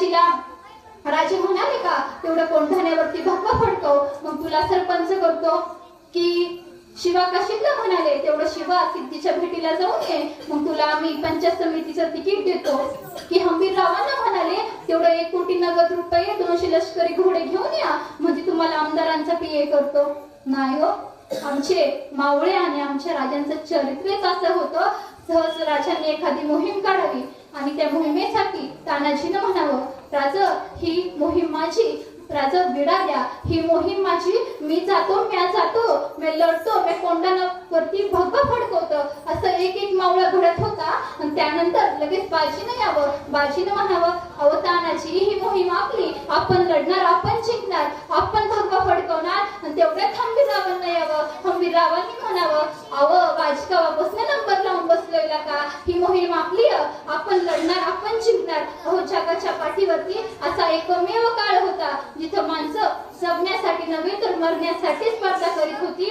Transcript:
राजाजीला राजे म्हणाले का तेवढं कोंढाण्यावरती भगवा फडकव, मग तुला सरपंच करतो. की शिवा काशीदला म्हणाले तेवढं शिवा सिद्धीच्या भेटीला जाऊन ये, मग तुला आम्ही पंचायत समितीचं तिकीट देतो. की हंबीररावांना म्हणाले तेवढं 1 कोटी नगद रुपये 200 लष्करी घोडे घेऊन या, म्हणजे तुम्हाला आमदारांचा पीए करतो. नाही हो, आमचे मावळे आणि आमच्या राजांचं चरित्रच असं होतं. सहज राजांनी एखादी मोहीम काढावी आणि त्या मोहिमेसाठी तानाजीनं म्हणावं, राज ही मोहीम माझी, राजा विडा द्या, ही मोहीम माझी, मी जातो, मी लढतो, मी कोंढाण्यावरती भगवा फडकवतो. असं एक मावळा घडत होता. आणि त्यानंतर लगेच बाजीनं यावं, बाजीनं म्हणावं, अहो तानाजी ही मोहीम आपली, आपण लढणार, आपण जिंकणार, आपण भगवा फडकवणार. आणि तेवढ्यात हंबीररावांना यावं, हंबीररावांनी म्हणावं, अहो बाजीकावापासून नंबर लावून बसलोय का, ही मोहीम आपली, आपण लढणार, आपण जिंकणार. अहो जगाच्या पाठीवरती असा एकमेव काळ होता जिथं माणसं जगण्यासाठी नव्हे तर मरण्यासाठी स्पर्धा करीत होती.